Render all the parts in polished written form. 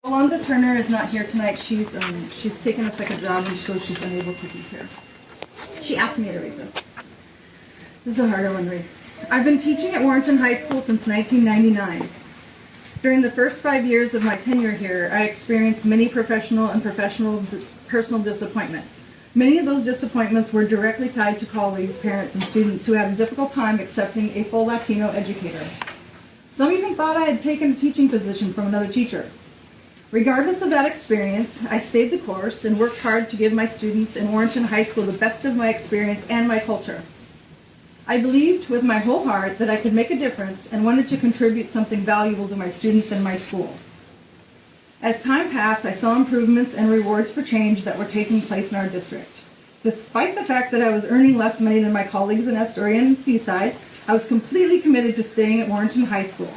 Yolanda Turner is not here tonight. She's taken a second job and so she's unable to be here. She asked me to read this. This is a harder one to read. I've been teaching at Warrenton High School since 1999. During the first 5 years of my tenure here, I experienced many professional and personal disappointments. Many of those disappointments were directly tied to colleagues, parents, and students who had a difficult time accepting a full Latino educator. Some even thought I had taken a teaching position from another teacher. Regardless of that experience, I stayed the course and worked hard to give my students in Warrenton High School the best of my experience and my culture. I believed with my whole heart that I could make a difference and wanted to contribute something valuable to my students and my school. As time passed, I saw improvements and rewards for change that were taking place in our district. Despite the fact that I was earning less money than my colleagues in Astoria and Seaside, I was completely committed to staying at Warrenton High School.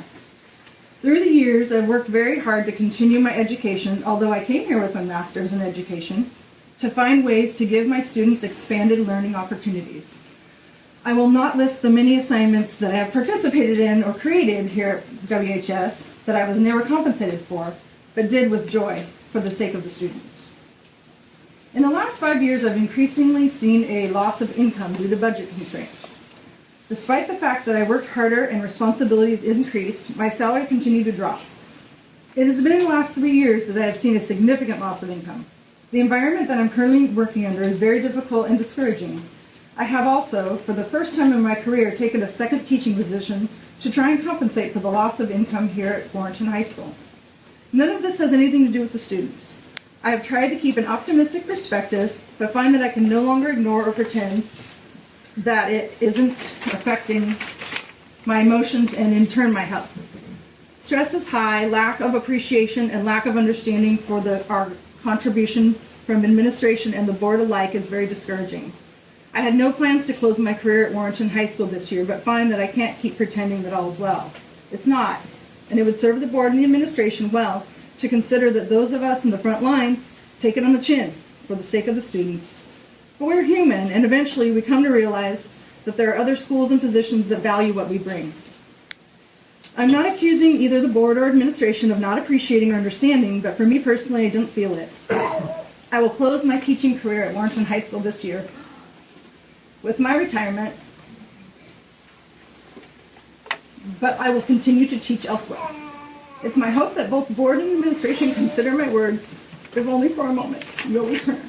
Through the years, I've worked very hard to continue my education, although I came here with a master's in education, to find ways to give my students expanded learning opportunities. I will not list the many assignments that I have participated in or created here at WHS that I was never compensated for, but did with joy for the sake of the students. In the last 5 years, I've increasingly seen a loss of income due to budget constraints. Despite the fact that I worked harder and responsibilities increased, my salary continued to drop. It has been in the last 3 years that I have seen a significant loss of income. The environment that I'm currently working under is very difficult and discouraging. I have also, for the first time in my career, taken a second teaching position to try and compensate for the loss of income here at Warrenton High School. None of this has anything to do with the students. I have tried to keep an optimistic perspective, but find that I can no longer ignore or pretend that it isn't affecting my emotions and in turn my health. Stress is high, lack of appreciation and lack of understanding for our contribution from administration and the board alike is very discouraging. I had no plans to close my career at Warrenton High School this year, but find that I can't keep pretending that all is well. It's not, and it would serve the board and the administration well to consider that those of us in the front lines take it on the chin for the sake of the students. But we're human, and eventually we come to realize that there are other schools and positions that value what we bring. I'm not accusing either the board or administration of not appreciating or understanding, but for me personally, I don't feel it. I will close my teaching career at Warrenton High School this year with my retirement, but I will continue to teach elsewhere. It's my hope that both board and administration consider my words, if only for a moment. Yolanda Turner.